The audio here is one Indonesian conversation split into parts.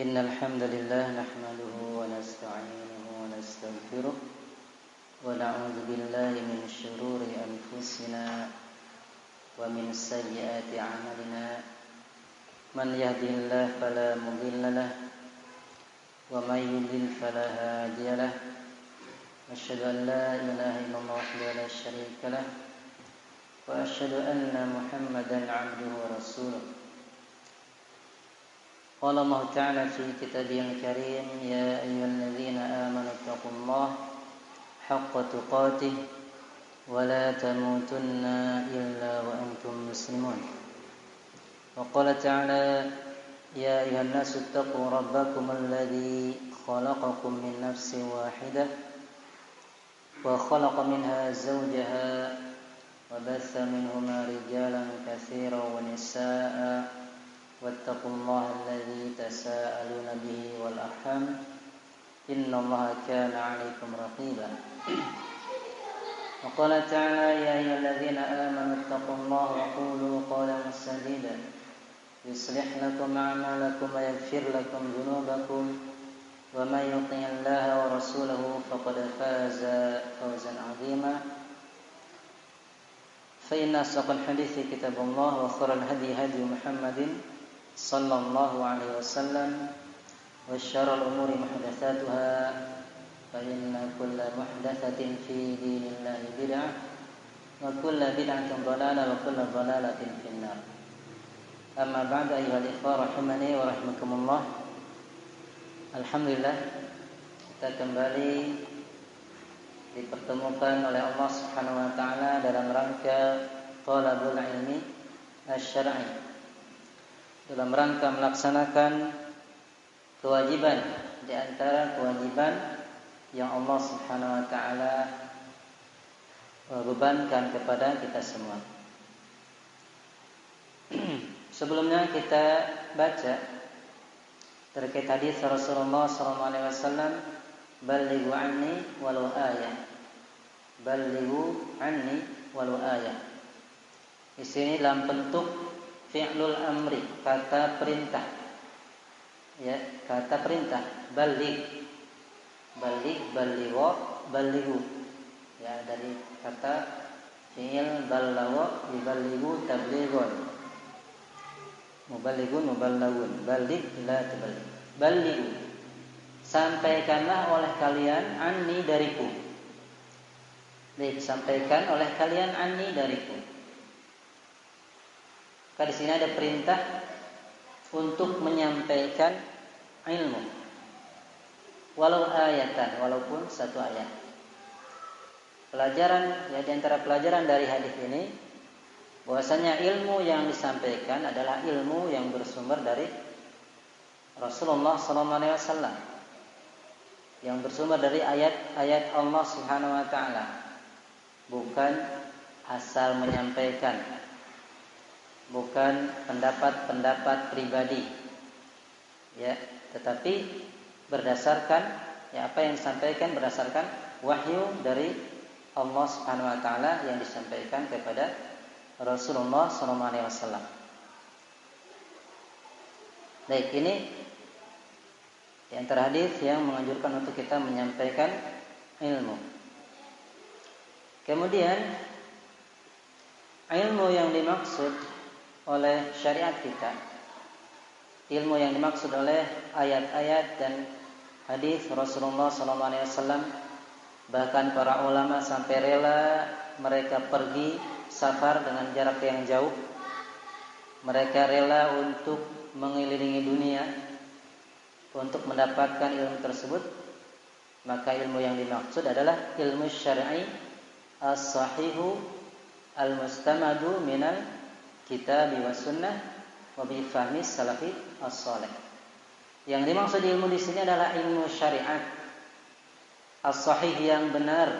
إن الحمد لله نحمده ونستعينه ونستغفره ونعوذ بالله من شرور أنفسنا ومن سيئات أعمالنا من يهده الله فلا مضل له ومن يضلل فلا هادي له أشهد أن لا إله إلا الله وحده لا شريك له وأشهد أن محمدا عبده ورسوله قال الله تعالى في كتابه الكريم يا أيها الذين آمنوا اتقوا الله حق تقاته ولا تموتن إلا وأنتم مسلمون وقال تعالى يا أيها الناس اتقوا ربكم الذي خلقكم من نفس واحدة وخلق منها زوجها وبث منهما رجالا كثيرا ونساء واتقوا الله الذي تساءلون به والأرحام إن الله كان عليكم رقيبا وقال تعالى يا أيها الذين آمنوا اتقوا الله وقولوا قولا سديدا يصلح لكم أعمالكم ويغفر لكم ذنوبكم ومن يطع الله ورسوله فقد فاز فوزا عظيما فإن أصدق الحديث كتاب الله وخير الهدي هدي محمد صلى الله عليه وسلم وشر الأمور محدثاتها فإن كل محدثة في دين الله بدعة وكل بدعة ضلالة وكل ضلالة في النار أما بعد أيها الإخوة رحمني ورحمكم الله. Alhamdulillah kita kembali dipertemukan oleh Allah Subhanahu wa taala dalam rangka thalabul ilmi asy-syar'i, dalam rangka melaksanakan kewajiban di antara kewajiban yang Allah Subhanahu wa taala bebankan kepada kita semua. Sebelumnya kita baca terkait hadis Rasulullah SAW, "Ballighu anni walau ayah." Ballighu anni walau ayah. Di sini dalam bentuk fi'lul amri, kata perintah. Ya, kata perintah. Balligh. Balligh, balligha, ballighu. Ya, dari kata fi'il ballagha, yuballighu tablighun. Muballighun, muballaghun. Balligh la taballigh. Ballighu. Sampaikanlah oleh kalian anni dariku. Baik, sampaikan oleh kalian anni dariku. Di sini ada perintah untuk menyampaikan ilmu, walau ayatan, walaupun satu ayat. Pelajaran, ya, di antara pelajaran dari hadis ini, bahwasanya ilmu yang disampaikan adalah ilmu yang bersumber dari Rasulullah SAW, yang bersumber dari ayat-ayat Allah Subhanahu wa taala, bukan asal menyampaikan, bukan pendapat-pendapat pribadi, ya, tetapi berdasarkan, ya, apa yang disampaikan berdasarkan wahyu dari Allah Subhanahu wa taala yang disampaikan kepada Rasulullah SAW. Baik, ini di antara hadis yang menganjurkan untuk kita menyampaikan ilmu. Kemudian ilmu yang dimaksud oleh syariat kita, ilmu yang dimaksud oleh ayat-ayat dan hadis Rasulullah SAW, bahkan para ulama sampai rela mereka pergi safar dengan jarak yang jauh, mereka rela untuk mengelilingi dunia untuk mendapatkan ilmu tersebut. Maka ilmu yang dimaksud adalah ilmu syar'i as-sahihu al-mustamadu minal kitab wa sunnah wa bi fahmi salafi as-salih. Yang dimaksud ilmu di sini adalah ilmu syariat as-sahih, yang benar,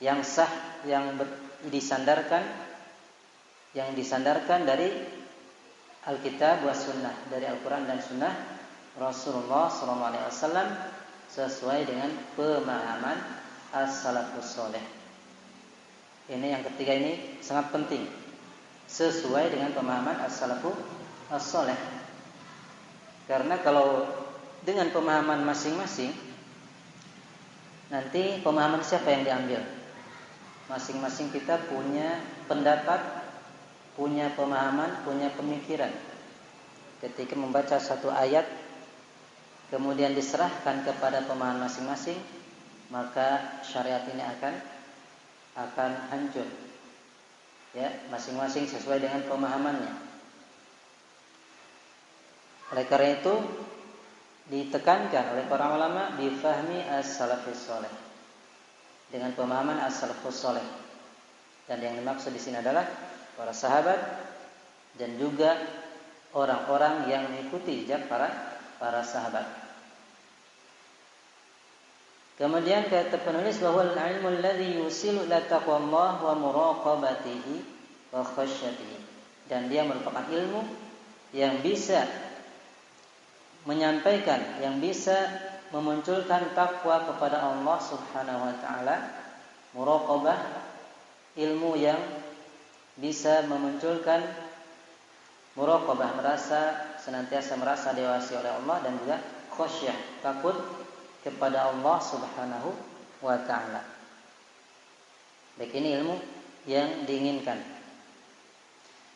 yang sah, yang disandarkan dari Alkitab wa sunnah, dari Al-Quran dan sunnah Rasulullah SAW, sesuai dengan pemahaman as-salafus salih. Ini yang ketiga, ini sangat penting, sesuai dengan pemahaman as-salafus salih. Karena kalau dengan pemahaman masing-masing, nanti pemahaman siapa yang diambil? Masing-masing kita punya pendapat, punya pemahaman, punya pemikiran. Ketika membaca satu ayat, kemudian diserahkan kepada pemahaman masing-masing, maka syariat ini akan hancur. Ya, masing-masing sesuai dengan pemahamannya. Oleh karena itu ditekankan oleh para ulama bifahmi as-salafus saleh, dengan pemahaman as-salafus saleh. Dan yang dimaksud di sini adalah para sahabat dan juga orang-orang yang mengikuti jejak para sahabat. Kemudian kata penulis bahwa al-ilmu alladhi yusilu ila taqwallah wa muraqabatihi wa khasyatihi, dan dia merupakan ilmu yang bisa menyampaikan, yang bisa memunculkan takwa kepada Allah Subhanahu wa taala. Muraqabah, ilmu yang bisa memunculkan muraqabah, senantiasa merasa diawasi oleh Allah, dan juga khasyah, takut kepada Allah Subhanahu wa taala. Baik, ini ilmu yang diinginkan.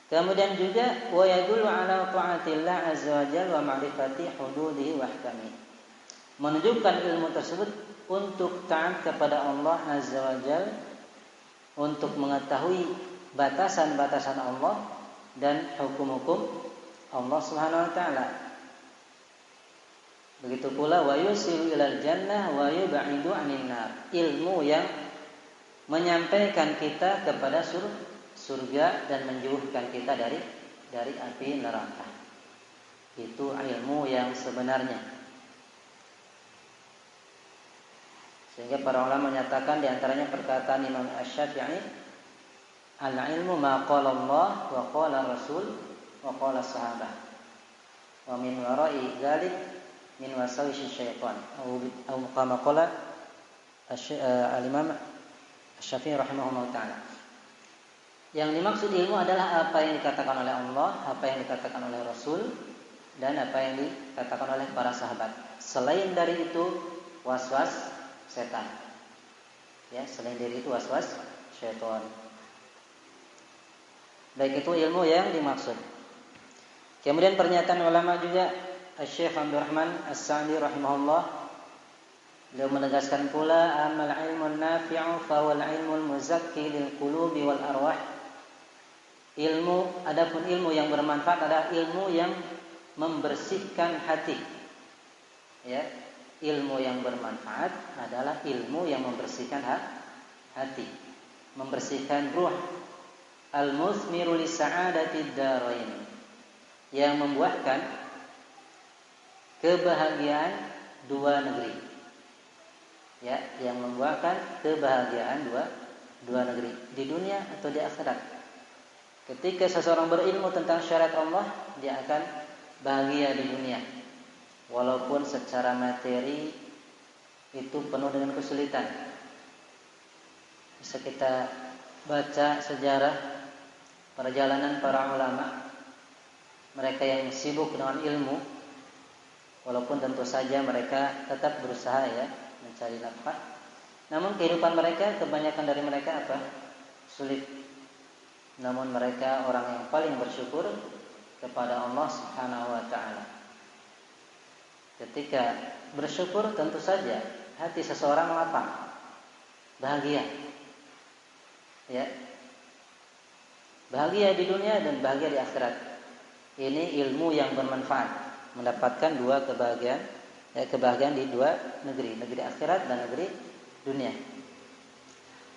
Kemudian juga wa yadullu ala ta'atillah azza wa jalla wa ma'rifati hududihi wa ahkamihi, menunjukkan ilmu tersebut untuk taat kepada Allah azza wa jalla, untuk mengetahui batasan-batasan Allah dan hukum-hukum Allah Subhanahu wa taala. Begitu pula wa yusilu ilal jannah wa yub'idu 'anil nar, ilmu yang menyampaikan kita kepada surga dan menjauhkan kita dari api neraka. Itu ilmu yang sebenarnya. Sehingga para ulama menyatakan, di antaranya perkataan Imam Asy-Syafi'i, al-ilmu ma qala Allah wa qala Rasul wa qala sahabah wa min wara'i dzalik min wasawisi syaitan, atau kama qala al-Imam Asy-Syafi'i rahimahullah taala. Yang dimaksud ilmu adalah apa yang dikatakan oleh Allah, apa yang dikatakan oleh Rasul, dan apa yang dikatakan oleh para sahabat. Selain dari itu waswas setan. Ya, selain dari itu waswas syaitan. Baik, itu ilmu yang dimaksud. Kemudian pernyataan ulama juga, Syekh Abdurrahman As-Sa'di rahimahullah, beliau menegaskan pula, amal ilmu nafi'u fa wal ilmu al-muzakki lil qulubi wal arwah. Adapun ilmu yang bermanfaat adalah ilmu yang membersihkan hati. Ya, ilmu yang bermanfaat adalah ilmu yang membersihkan hati, membersihkan ruh. Al-muthmiru li sa'adatid darain, yang membuahkan kebahagiaan dua negeri. Ya, yang membuahkan kebahagiaan dua negeri, di dunia atau di akhirat. Ketika seseorang berilmu tentang syariat Allah, dia akan bahagia di dunia, walaupun secara materi itu penuh dengan kesulitan. Bisa kita baca sejarah perjalanan para ulama, mereka yang sibuk dengan ilmu, walaupun tentu saja mereka tetap berusaha ya mencari nafkah, namun kehidupan mereka, kebanyakan dari mereka apa? Sulit. Namun mereka orang yang paling bersyukur kepada Allah Subhanahu wa taala. Ketika bersyukur, tentu saja hati seseorang lapang, bahagia. Ya. Bahagia di dunia dan bahagia di akhirat. Ini ilmu yang bermanfaat, mendapatkan dua kebahagiaan, kebahagiaan di dua negeri, negeri akhirat dan negeri dunia.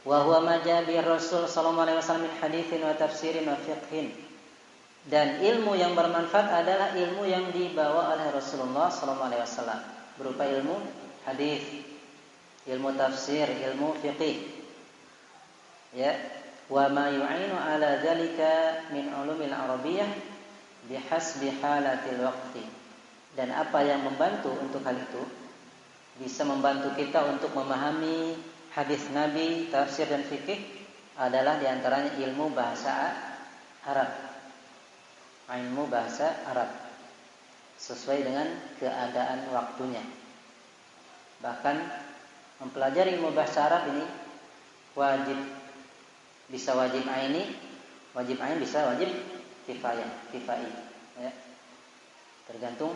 Wa huwa majabi Rasul sallallahu alaihi wasallam min haditsin wa tafsirin wa fiqhin. Dan ilmu yang bermanfaat adalah ilmu yang dibawa oleh Rasulullah sallallahu alaihi wasallam, berupa ilmu hadis, ilmu tafsir, ilmu fiqih. Ya, wa ma yu'inu ala dzalika min ulumil arabiyyah bihasbi halatil waqti. Dan apa yang membantu untuk hal itu, bisa membantu kita untuk memahami hadis Nabi, tafsir dan fikih, adalah diantaranya ilmu bahasa Arab. Ilmu bahasa Arab. sesuai dengan keadaan waktunya. Bahkan mempelajari ilmu bahasa Arab ini wajib, bisa wajib aini, bisa wajib kifai, ya. Tergantung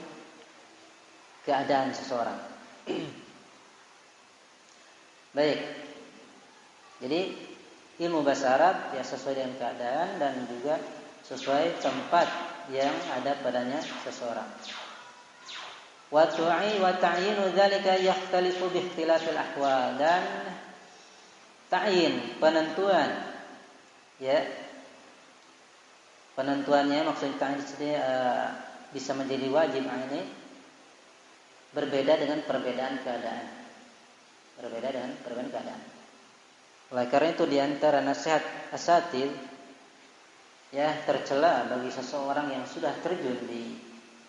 keadaan seseorang. Baik. Jadi ilmu bahasa Arab ya sesuai dengan keadaan dan juga sesuai tempat yang ada padanya seseorang. Wa ta'yinu dzalika yakhtalifu bi ikhtilafil ahwal, dan ta'yin, penentuan, ya. Penentuannya maksudnya ta'yin di sini bisa menjadi wajib ini berbeda dengan perbedaan keadaan. Oleh karena itu di antara nasihat asatidz ya tercela bagi seseorang yang sudah terjun di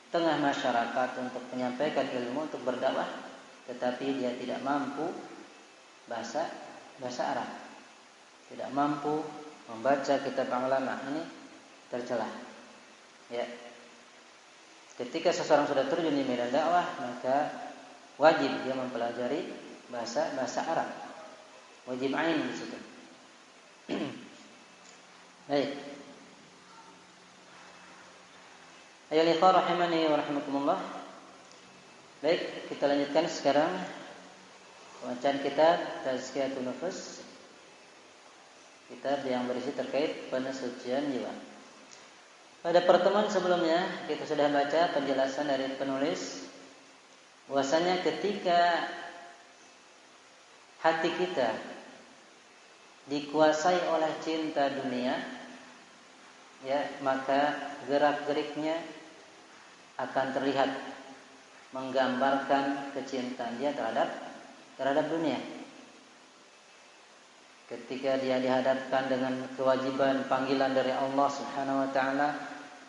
tengah masyarakat untuk menyampaikan ilmu, untuk berdakwah, tetapi dia tidak mampu bahasa Arab, tidak mampu membaca kitab ulama, ini tercela. Ya. Ketika seseorang sudah terjun di medan dakwah, maka wajib dia mempelajari bahasa Arab. Wajib ain di situ. Baik. Ayolah ikhwah rahimani wa rahimakumullah. Baik, kita lanjutkan sekarang bacaan kitab Tazkiyatun Nufus, kitab yang berisi terkait pensucian jiwa. Pada pertemuan sebelumnya kita sudah baca penjelasan dari penulis bahwasanya ketika hati kita dikuasai oleh cinta dunia, ya, maka gerak-geriknya akan terlihat menggambarkan kecintaan dia terhadap dunia. Ketika dia dihadapkan dengan kewajiban panggilan dari Allah Subhanahu wa taala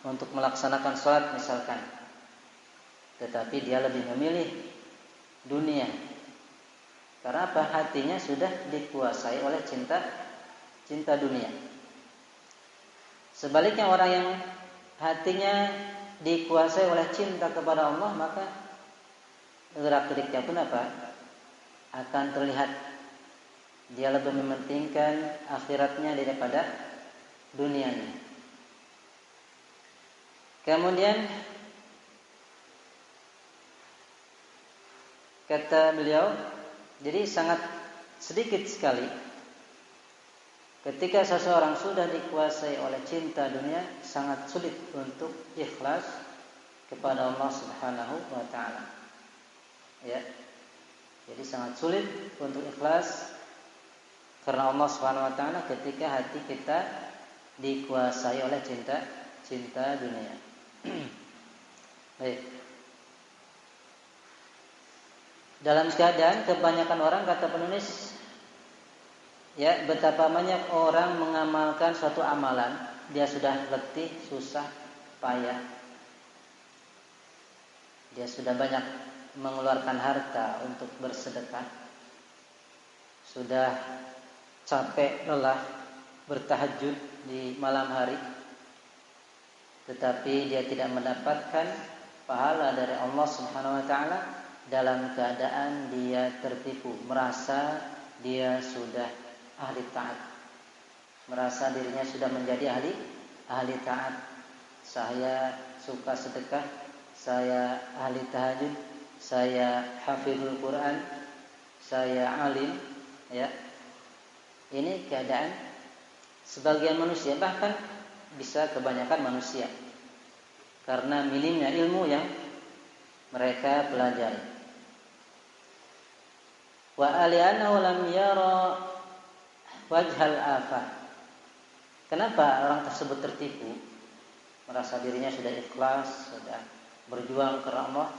untuk melaksanakan salat misalkan, tetapi dia lebih memilih dunia. Karena apa? Hatinya sudah dikuasai oleh cinta dunia. Sebaliknya orang yang hatinya dikuasai oleh cinta kepada Allah, maka gerak-geriknya pun apa? Akan terlihat dia lebih mementingkan akhiratnya daripada dunianya. Kemudian kata beliau, jadi sangat sedikit sekali ketika seseorang sudah dikuasai oleh cinta dunia, sangat sulit untuk ikhlas kepada Allah Subhanahu wa taala. Ya. Jadi sangat sulit untuk ikhlas karena Allah Subhanahu wa taala ketika hati kita dikuasai oleh cinta dunia. Baik. Dalam keadaan kebanyakan orang, kata penulis, ya, betapa banyak orang mengamalkan suatu amalan, dia sudah letih, susah, payah. Dia sudah banyak mengeluarkan harta untuk bersedekah. Sudah capek, lelah bertahajud di malam hari. Tetapi dia tidak mendapatkan pahala dari Allah Subhanahu wa taala dalam keadaan dia tertipu, merasa dia sudah ahli taat, merasa dirinya sudah menjadi ahli taat. Saya suka sedekah, saya ahli tahajud, saya hafizul Quran, saya alim, ya. Ini keadaan sebagian manusia, bahkan bisa kebanyakan manusia, karena minimnya ilmu yang mereka pelajari. Wa ali'annahu lam yara wajhal afah. Kenapa orang tersebut tertipu? Merasa dirinya sudah ikhlas, sudah berjuang karena Allah,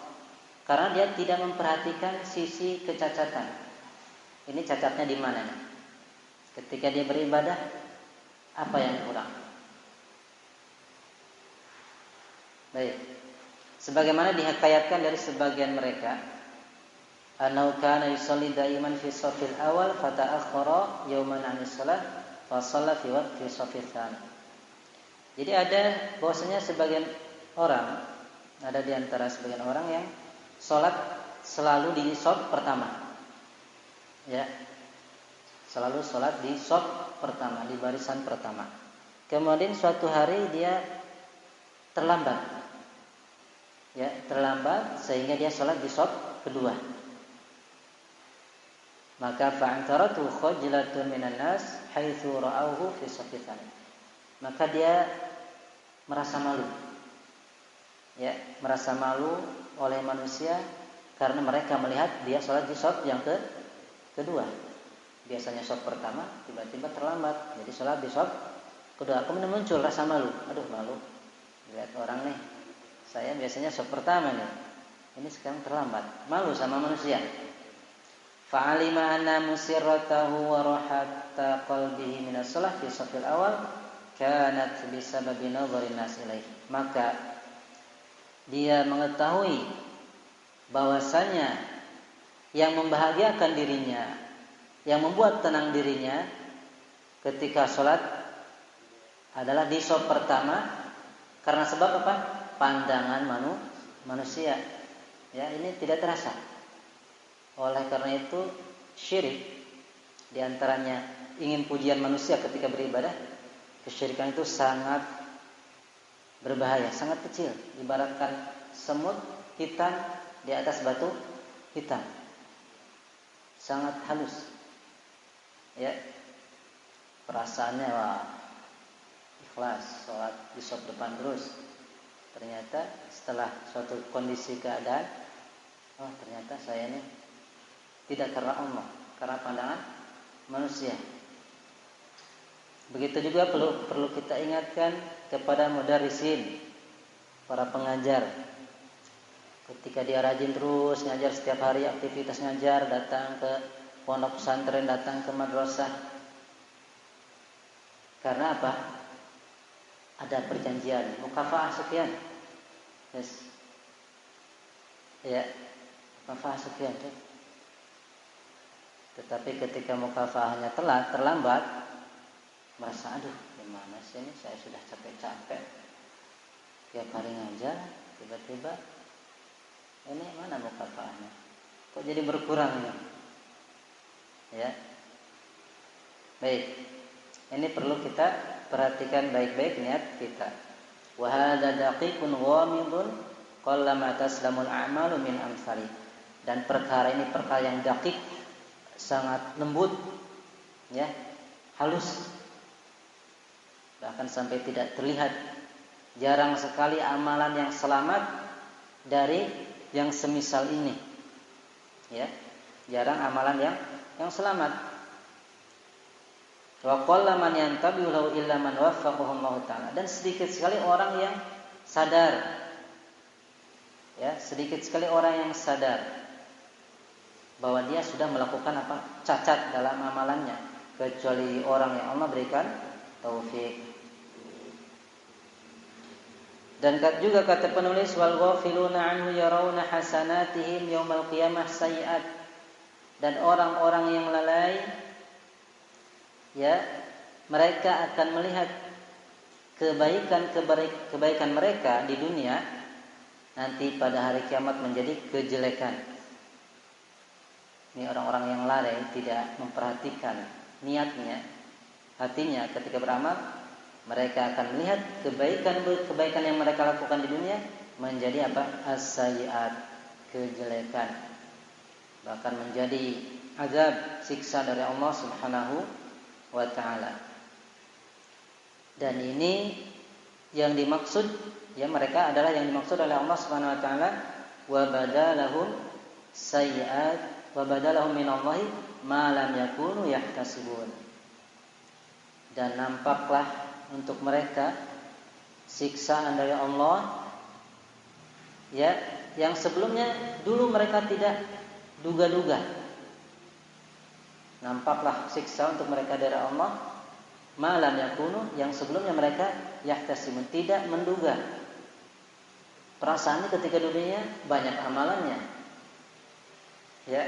karena dia tidak memperhatikan sisi kecacatan. Ini cacatnya di mana? Ketika dia beribadah, apa yang kurang? Baik. Sebagaimana dihikayatkan dari sebagian mereka, annahu kana yusalli daiman fi shafil awal fata'akhkhara yawman 'anis shalah fa shalla fi waqti shafil tsani. Jadi ada bahwasanya sebagian orang Ada di antara sebagian orang yang sholat selalu di shaf pertama. Ya. Selalu sholat di shaf pertama, di barisan pertama. Kemudian suatu hari dia terlambat. Ya, terlambat sehingga dia sholat di shaf kedua. Maka fa'antaratu khajlatun minan nas haitsu ra'awhu fi shaffi tsani. Maka dia merasa malu. Ya, merasa malu oleh manusia karena mereka melihat dia sholat di shaf yang kedua. Biasanya shaf pertama, tiba-tiba terlambat, jadi sholat di shaf kedua. Kemudian muncul rasa malu. Aduh, malu. Lihat orang nih, saya biasanya shaf pertama nih, ini sekarang terlambat. Malu sama manusia. Fa'alima anna musirratahu wa rahatta qalbihi minas shalah fi shafil awal kanat bisababi nadharin nas ilaihi. Maka dia mengetahui bahwasanya yang membahagiakan dirinya, yang membuat tenang dirinya ketika sholat adalah di shaf pertama. Karena sebab apa? Pandangan manusia. Ya, ini tidak terasa. Oleh karena itu syirik, diantaranya ingin pujian manusia ketika beribadah. Kesyirikan itu sangat berbahaya, sangat kecil. Ibaratkan semut hitam di atas batu hitam, sangat halus. Ya, perasaannya wah, ikhlas, sholat di shaf depan terus. Ternyata setelah suatu kondisi keadaan, oh ternyata saya ini tidak karena Allah, karena pandangan manusia. Begitu juga perlu kita ingatkan kepada mudarrisin, para pengajar. Ketika dia rajin terus ngajar setiap hari, aktivitas ngajar, datang ke pondok pesantren, datang ke madrasah. Karena apa? Ada perjanjian, mukafaah sekian. Yes. Ya, mukafaah sekian. Tetapi ketika mukafaahnya terlambat, merasa aduh, gimana sih ini, saya sudah capek-capek tiap hari ngajar, tiba-tiba ini mana mukafaahnya? Kok jadi berkurang ini? Ya. Baik. Ini perlu kita perhatikan baik-baik niat kita. Wa hadza daqiqun ghamidun qallama taslamul a'malu min amsali. Dan perkara ini perkara yang daqiq, sangat lembut, ya, halus. Bahkan sampai tidak terlihat. Jarang sekali amalan yang selamat dari yang semisal ini. Ya, jarang amalan yang selamat. Wa qalla man yantabihu lahu illa man waffaqahu Allah taala. Dan sedikit sekali orang yang sadar. Ya, sedikit sekali orang yang sadar bahwa dia sudah melakukan apa? Cacat dalam amalannya, kecuali orang yang Allah berikan taufik. Dan juga kata penulis, wal ghafiluna anhu yarawna hasanatihim yaumal qiyamah sayyi'at. Dan orang-orang yang lalai, ya, mereka akan melihat kebaikan mereka di dunia nanti pada hari kiamat menjadi kejelekan. Ini orang-orang yang lalai, tidak memperhatikan niatnya, hatinya ketika beramal. Mereka akan melihat kebaikan yang mereka lakukan di dunia menjadi apa? As-sayyi'at, kejelekan. Bahkan menjadi azab, siksa dari Allah Subhanahu wa ta'ala. Dan ini yang dimaksud, ya, mereka adalah yang dimaksud oleh Allah Subhanahu wa ta'ala, wa badalahum sayyi'at wa badalahum minallahi ma lam yakunu yahtasibun. Dan nampaklah untuk mereka siksaan dari Allah, ya, yang sebelumnya dulu mereka tidak duga-duga. Nampaklah siksa untuk mereka dari Allah malam yakunu, yang sebelumnya mereka yahtasimun, tidak menduga. Perasaannya ketika dunia banyak amalannya, ya,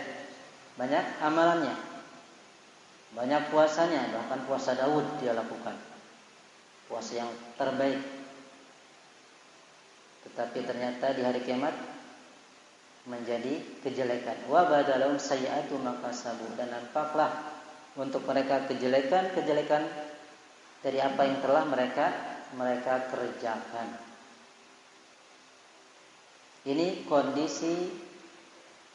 banyak amalannya, banyak puasanya, bahkan puasa Daud dia lakukan, puasa yang terbaik. tapi ternyata di hari kiamat menjadi kejelekan. Wa badalahum sayyi'atu ma kasabu, dan nampaklah untuk mereka kejelekan dari apa yang telah mereka kerjakan. Ini kondisi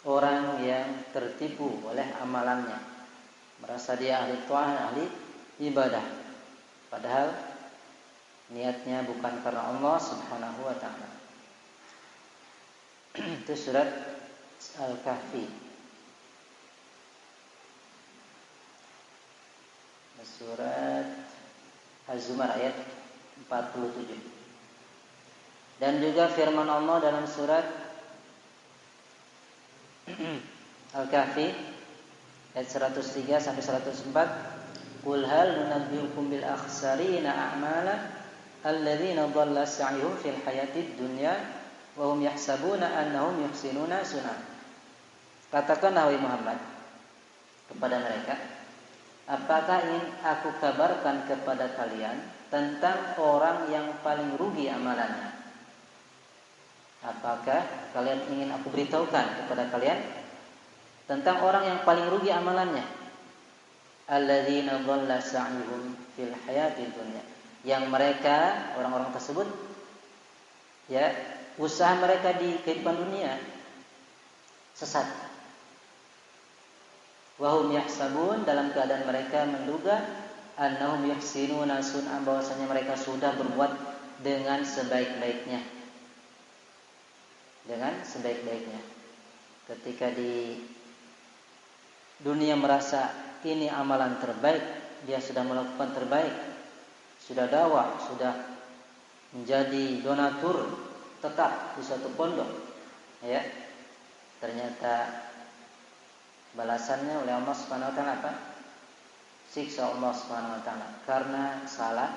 orang yang tertipu oleh amalannya, merasa dia ahli taat, ahli ibadah, padahal niatnya bukan karena Allah Subhanahu wa taala. Itu surat Al-Kahfi. Surat Az-Zumar ayat 47. Dan juga firman Allah dalam surat Al-Kahfi ayat 103 sampai 104, "Qul hal nunabbiukum bil akhsarina a'mala alladzina dhalla sa'yuhum fil hayatid dunya wa hum yahsabuna annahum yuhsinuna sun'a." Katakanlah wahai Muhammad kepada mereka, apakah ingin aku kabarkan kepada kalian tentang orang yang paling rugi amalannya? Apakah kalian ingin aku beritahukan kepada kalian tentang orang yang paling rugi amalannya? Alladzina dhalla sa'yuhum fil hayatid dunya, yang mereka, orang-orang tersebut, ya, usaha mereka di kehidupan dunia sesat. Wa hum yahsabun, dalam keadaan mereka menduga, annahum yuhsinuna sun'a, bahwasanya mereka sudah berbuat dengan sebaik-baiknya. Dengan sebaik-baiknya. Ketika di dunia merasa ini amalan terbaik, dia sudah melakukan terbaik, sudah dakwah, sudah menjadi donatur tetap di suatu pondok, ya, ternyata balasannya oleh Allah Subhanahu wa taala apa? Siksa Allah Subhanahu wa taala karena salah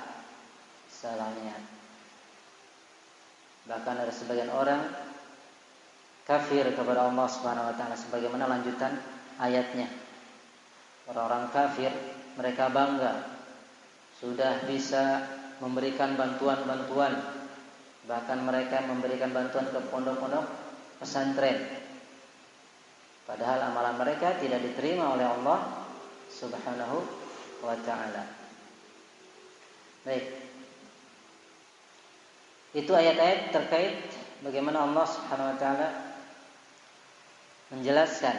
niat. Bahkan ada sebagian orang kafir kepada Allah Subhanahu wa taala, sebagaimana lanjutan ayatnya. Orang-orang kafir mereka bangga sudah bisa memberikan bantuan-bantuan, bahkan mereka memberikan bantuan ke pondok-pondok pesantren, padahal amalan mereka tidak diterima oleh Allah Subhanahu wa taala. Baik. Itu ayat-ayat terkait bagaimana Allah Subhanahu wa taala menjelaskan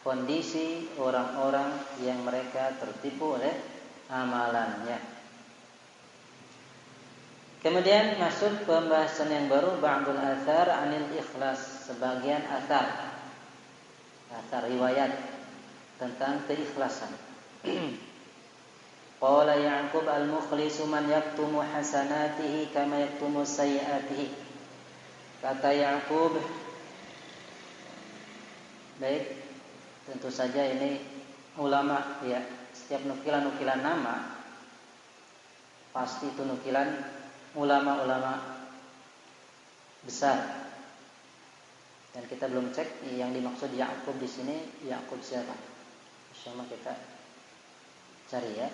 kondisi orang-orang yang mereka tertipu oleh amalannya. Kemudian masuk pembahasan yang baru, ba'dul athar 'anil ikhlas, sebagian athar riwayat tentang keikhlasan. Qala Ya'qub al-mukhlisu man yaktumu hasanatihi kama yaktumu sayyi'atihi. Kata Ya'qub, baik, tentu saja ini ulama, ya, setiap nukilan-nukilan nama pasti itu nukilan ulama-ulama besar. Dan kita belum cek yang dimaksud Ya'qub di sini, Ya'qub siapa? Insyaallah kita cari, ya.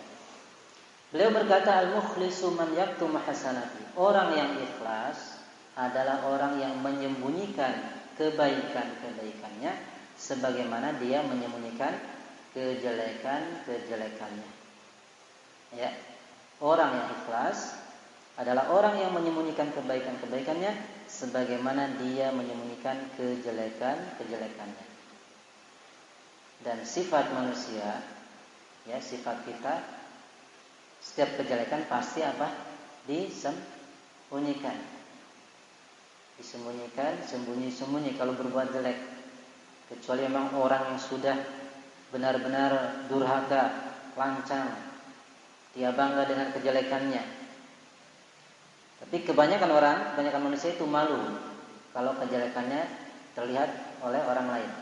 Beliau berkata, al-mukhlisu man yaktum hasanati. Orang yang ikhlas adalah orang yang menyembunyikan kebaikan-kebaikannya sebagaimana dia menyembunyikan kejelekan-kejelekannya. Ya. Orang yang ikhlas adalah orang yang menyembunyikan kebaikan-kebaikannya sebagaimana dia menyembunyikan kejelekan-kejelekannya. Dan sifat manusia, ya, sifat kita, setiap kejelekan pasti apa? Disembunyikan. Disembunyikan, sembunyi-sembunyi kalau berbuat jelek. Kecuali memang orang yang sudah benar-benar durhaka, lancang, dia bangga dengan kejelekannya. Tapi kebanyakan manusia itu malu kalau kejelekannya terlihat oleh orang lain.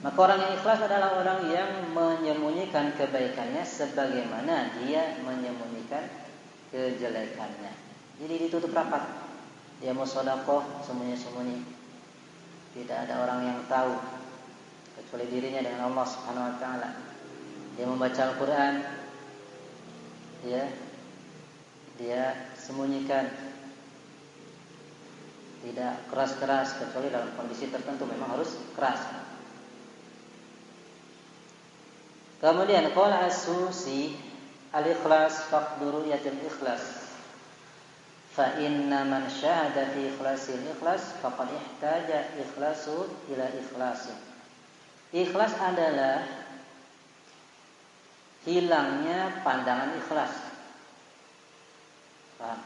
Maka orang yang ikhlas adalah orang yang menyembunyikan kebaikannya sebagaimana dia menyembunyikan kejelekannya. Jadi ditutup rapat. Dia mau sedekah sembunyi-sembunyi. Tidak ada orang yang tahu kecuali dirinya dengan Allah Subhanahu wa taala. Dia membaca Al-Qur'an, ya, dia sembunyikan. tidak keras-keras, kecuali dalam kondisi tertentu memang harus keras. Kemudian qala as-Susi al-ikhlas faqduru yatil ikhlas. Fa inna man syahada fi ikhlasil ikhlas faqad ihtaja ikhlasu ila ikhlasin. Ikhlas adalah hilangnya pandangan ikhlas. Paham?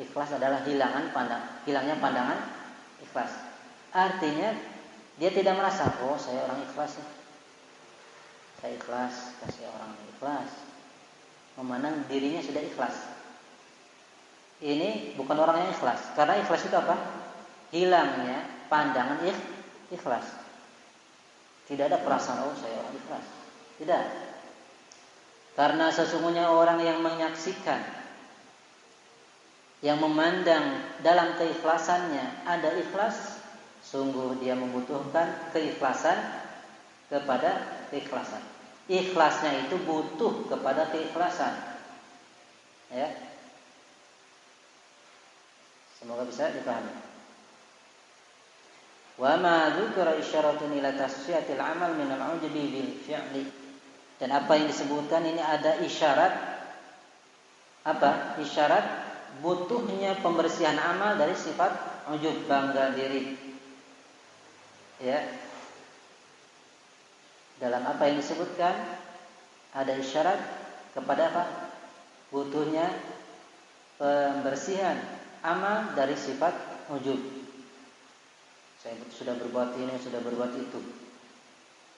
Ikhlas adalah hilangnya pandangan ikhlas. Artinya dia tidak merasa, oh saya orang ikhlas nih. Saya ikhlas, kasih orang ikhlas. Memandang dirinya sudah ikhlas. Ini bukan orang yang ikhlas. Karena ikhlas itu apa? Hilangnya pandangan ikhlas. Tidak ada perasaan, oh saya orang ikhlas. Tidak. Karena sesungguhnya orang yang menyaksikan, yang memandang dalam keikhlasannya ada ikhlas, sungguh dia membutuhkan keikhlasan kepada keikhlasan. Ikhlasnya itu butuh kepada keikhlasan. Ya. Semoga bisa dipahami. Wa ma dzukira isyaratun ila tasfiyatil amal min al-'ujbi bil fi'li. Dan apa yang disebutkan ini ada isyarat apa? Isyarat butuhnya pembersihan amal dari sifat ujub, bangga diri. Ya. Dalam apa yang disebutkan ada isyarat kepada apa? Butuhnya pembersihan amal dari sifat ujub. Saya sudah berbuat ini, sudah berbuat itu.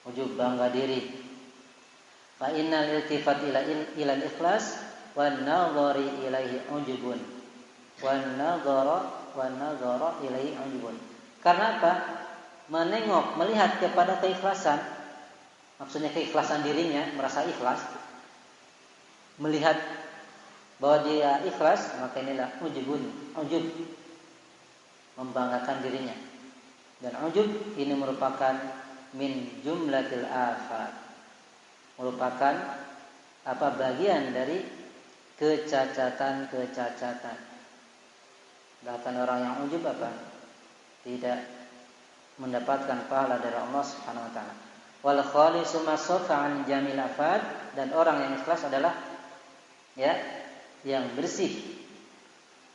Ujub, bangga diri. Fa innal iltifat ila ikhlas wan nadhari ilaihi ujubun. Wan nadhara ilaihi ujubun. Karena apa? Menengok, melihat kepada keikhlasan. Maksudnya keikhlasan dirinya, merasa ikhlas. Melihat bahwa dia ikhlas, maka inilah ujub, membanggakan dirinya. Dan ujub ini merupakan min jumlatil afat, merupakan apa bagian dari kecacatan. Bahkan orang yang ujub apa? Tidak mendapatkan pahala dari Allah Subhanahu wa taala. Wal khalisu masafa an jamil afat, dan orang yang ikhlas adalah yang bersih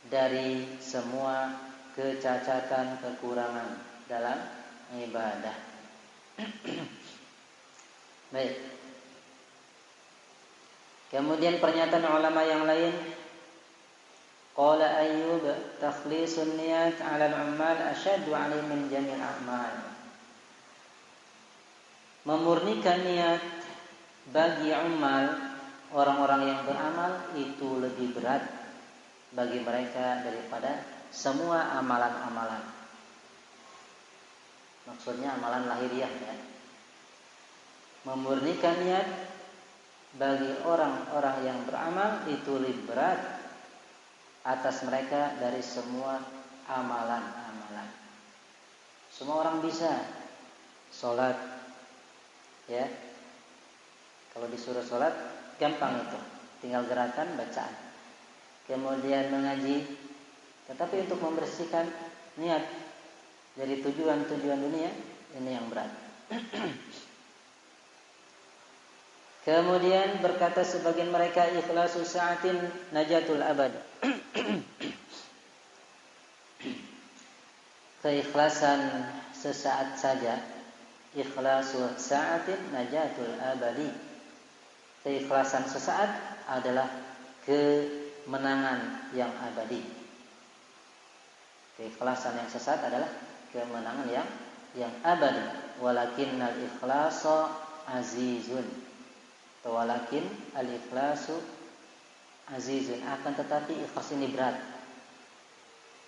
dari semua kecacatan, kekurangan dalam ibadah. Baik. Kemudian pernyataan ulama yang lain, qala Ayyub takhlisun niyat 'ala al-'ammal ashaddu 'alayhi min jamil a'mal. Memurnikan niat bagi amal orang-orang yang beramal itu lebih berat bagi mereka daripada semua amalan-amalan. Maksudnya amalan lahiriah ya. Memurnikan niat bagi orang-orang yang beramal itu lebih berat atas mereka dari semua amalan-amalan. Semua orang bisa sholat, ya. Kalau disuruh sholat gampang itu, tinggal gerakan bacaan. Kemudian mengaji, tetapi untuk membersihkan niat dari tujuan-tujuan dunia ini yang berat. Kemudian berkata sebagian mereka, ikhlasu sa'atin najatul abad. Keikhlasan sesaat saja, ikhlasu sa'atin najatul abadi. Keikhlasan sesaat adalah kemenangan yang abadi. Keikhlasan yang sesaat adalah kemenangan yang abadi. Walakinnal ikhlasu azizun. Walakin al-ikhlasu azizun. Akan tetapi ikhlas ini berat.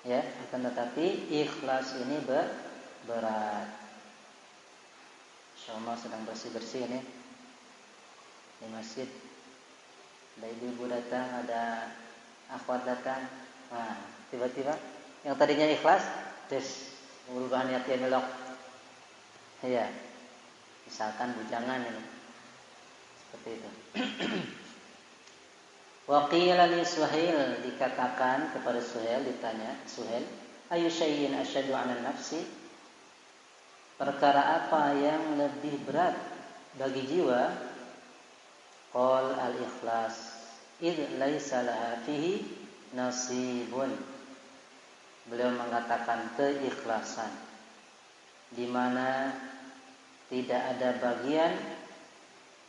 Ya, akan tetapi ikhlas ini berat. Insyaallah sedang bersih-bersih ini di masjid. Ada ibu-ibu datang, ada akhwat datang. Nah, tiba-tiba yang tadinya ikhlas, terus berubah niatnya belok. Iya. Misalkan bujangan ini. Seperti itu. Wa qila li Suhail, dikatakan kepada Suhail, ditanya Suhail, Ayu syai'in asyaddu 'ala nafsi? Perkara apa yang lebih berat bagi jiwa? Qal al-ikhlas id laisa laha fihi nasibun. Beliau mengatakan keikhlasan, di mana tidak ada bagian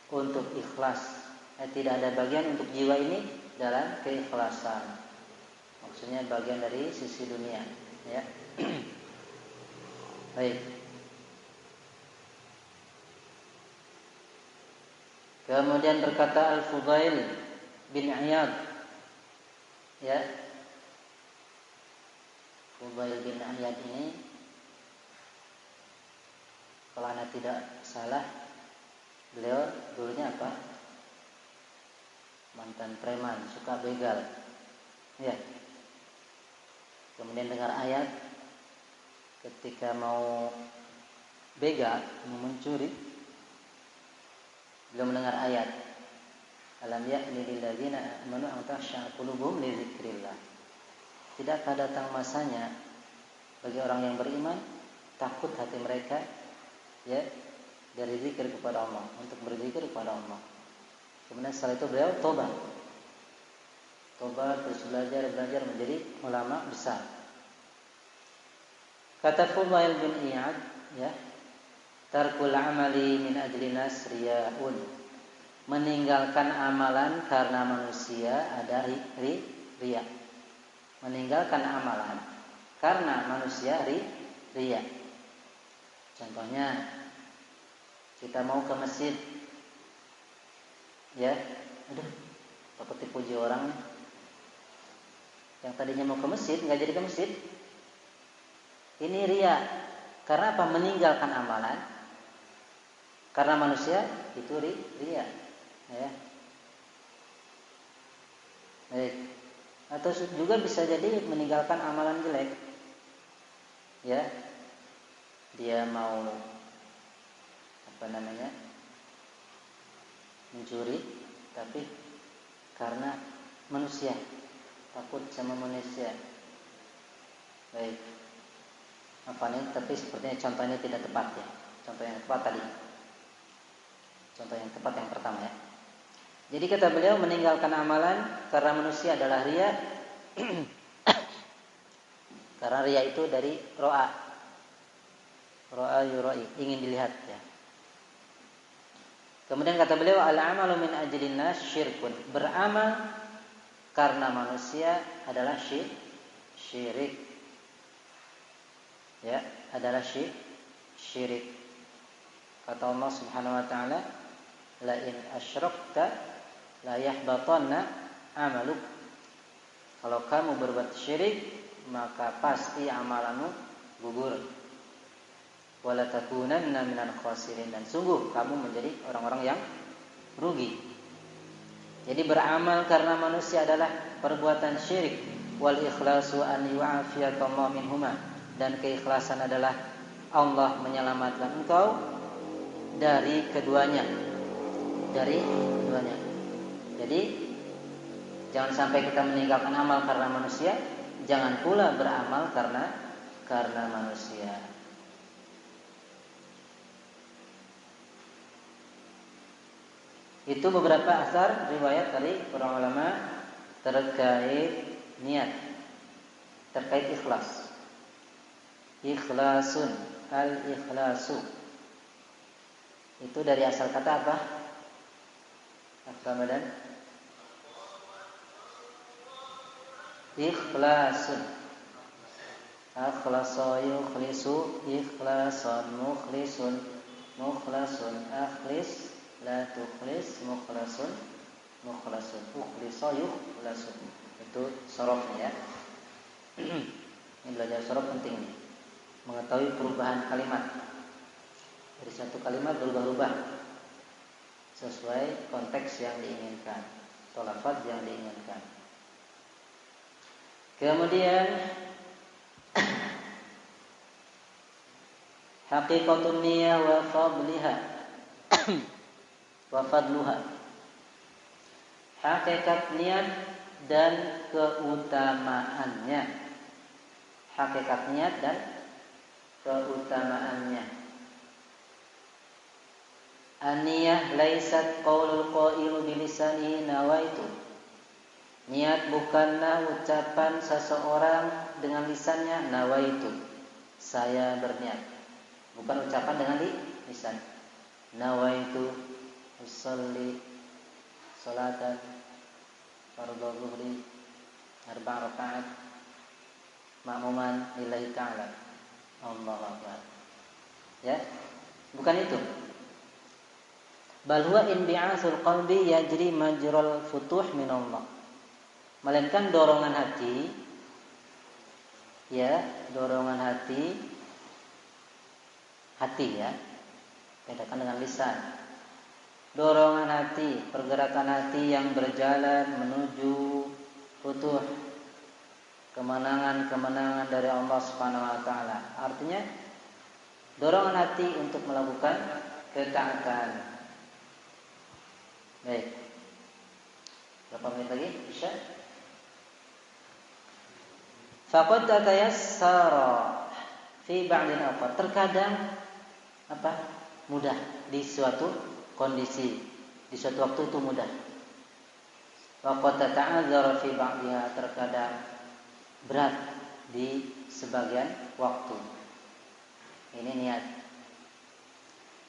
untuk ikhlas, tidak ada bagian untuk jiwa ini dalam keikhlasan. Maksudnya bagian dari sisi dunia, ya. Baik. Kemudian berkata Al-Fudail bin Iyad, ya, Fudail bin Iyad ini, kalau anda tidak salah, beliau dulunya apa? Mantan preman, suka begal, ya. Kemudian dengar ayat, ketika mau begal, mau mencuri, beliau mendengar ayat, alam ya'ni lil ladzina amanu an takhsha'a qulubuhum li dzikrillah. Tidakkah datang masanya bagi orang yang beriman takut hati mereka, ya, dari zikir kepada Allah, untuk berzikir kepada Allah. Kemudian setelah itu beliau tobat terus belajar menjadi ulama besar. Kata Fudail bin Iyad, ya, tarkul amali min ajli nas riyaun. Meninggalkan amalan karena manusia ada riya. Meninggalkan amalan karena manusia riya. Contohnya, kita mau ke masjid, ya, aduh, takut dipuji orang nih. Yang tadinya mau ke masjid nggak jadi ke masjid. Ini riya. Karena apa? Meninggalkan amalan karena manusia itu riya, ya. Baik. Atau juga bisa jadi meninggalkan amalan jelek, ya. Dia mau mencuri, tapi karena manusia, takut sama manusia. Baik. Tapi sepertinya contohnya tidak tepat, ya. Contoh yang tepat tadi. Contoh yang tepat yang pertama, ya. Jadi kata beliau, meninggalkan amalan karena manusia adalah riya. Karena riya itu dari ro'a yura'i, ingin dilihat, ya. Kemudian kata beliau, al-amalu min ajlin nas syirkun. Beramal karena manusia adalah syirik. Ya, adalah syirik. Kata Allah Subhanahu wa taala, la in asyrakta la yahbatanna amaluk. Kalau kamu berbuat syirik, maka pasti amalanmu gugur. Wala takunanna minal khasirin, dan sungguh kamu menjadi orang-orang yang rugi. Jadi beramal karena manusia adalah perbuatan syirik. Wal ikhlasu an yu'afiyakallahu minhuma, dan keikhlasan adalah Allah menyelamatkan engkau dari keduanya. Jadi jangan sampai kita meninggalkan amal karena manusia, jangan pula beramal karena manusia. Itu beberapa asar riwayat dari para ulama terkait niat, terkait ikhlas. Ikhlasun, al-ikhlasu. Itu dari asal kata apa? Ramadan. Ikhlasun. Akhlasa yukhlisu, ikhlasan, mukhlisun, mukhlasun, akhlis, la tukhlis, mukhlasun, ukhlisa yukhlasun. Itu sorofnya, ya. Ini belajar sorof penting nih. Mengetahui perubahan kalimat. Dari satu kalimat berubah-ubah sesuai konteks yang diinginkan, atau lafaz yang diinginkan. Kemudian haqiqatun niyyah wa fadliha wa fadluha. Hakikat niat dan keutamaannya. hakikat niat dan keutamaannya. An-niyah laisat qaulul qailu bilisanihi nawaitu. Niat bukanlah ucapan seseorang dengan lisannya nawaitu, saya berniat. Bukan ucapan dengan lisan. Nawaitu usolli salatan fardhu dhuhri 4 rakaat ma'muman lillahi ta'ala. Allahu akbar. Ya, bukan itu. Bal huwa inbi'atsul qalbi yajri majral futuh min Allah. Melainkan dorongan hati, ya, dorongan hati ya, bedakan dengan lisan. Dorongan hati, pergerakan hati yang berjalan menuju futuh, kemenangan-kemenangan dari Allah Subhanahu wa taala. Artinya dorongan hati untuk melakukan ketaatan. Baik. Berapa menit lagi? Isya. Faqad tatayassara fi ba'dil awqat. Terkadang mudah di suatu kondisi, di suatu waktu itu mudah. Faqad tata'adzara fi ba'diha. Terkadang berat di sebagian waktu. Ini niat.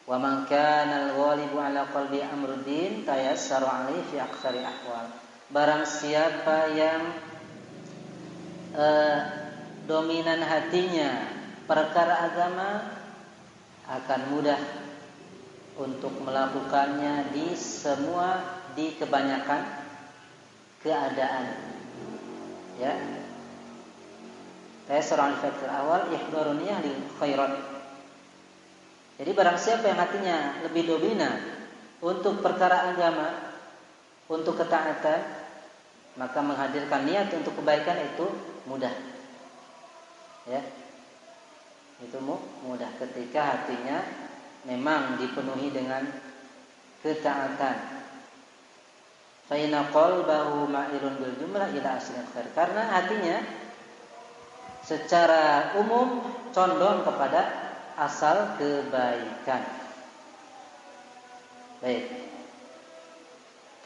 Wa man kana al-ghalibu ala qalbi amruddin tayassaru alaihi fi aktsari ahwal. Barang siapa yang dominan hatinya perkara agama akan mudah untuk melakukannya di kebanyakan keadaan. Ya. Tayassaru alaihi fi aktsari ahwal ihdharun niyah lil khairat. Jadi barang siapa yang hatinya lebih dominan untuk perkara agama, untuk ketaatan, maka menghadirkan niat untuk kebaikan itu mudah. Ya. Itu mudah ketika hatinya memang dipenuhi dengan ketaatan. Fa inna qalbahu ma'ilun bil jumlah ila aslil khair. Karena hatinya secara umum condong kepada asal kebaikan. Baik.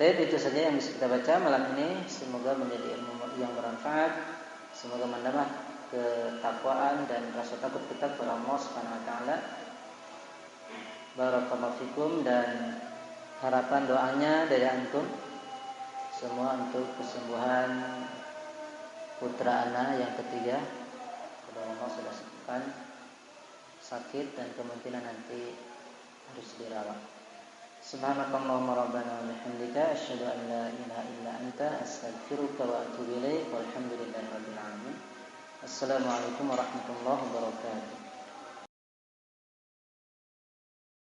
Itu saja yang bisa kita baca malam ini. Semoga menjadi ilmu yang bermanfaat. Semoga menambah ketakwaan dan rasa takut kita kepada Allah Subhanahu wa taala. Barakallahu fikum, dan harapan doanya dari antum semua untuk kesembuhan putra ana yang ketiga. Mudah-mudahan Allah sudah sembuhkan sakit dan kemungkinan nanti harus dirawat. Subhanakallahumma rabbana wa bihamdika asyhadu an la ilaha illa anta astaghfiruka wa atubu ilaik. Walhamdulillahirabbil alamin. Assalamualaikum warahmatullahi wabarakatuh.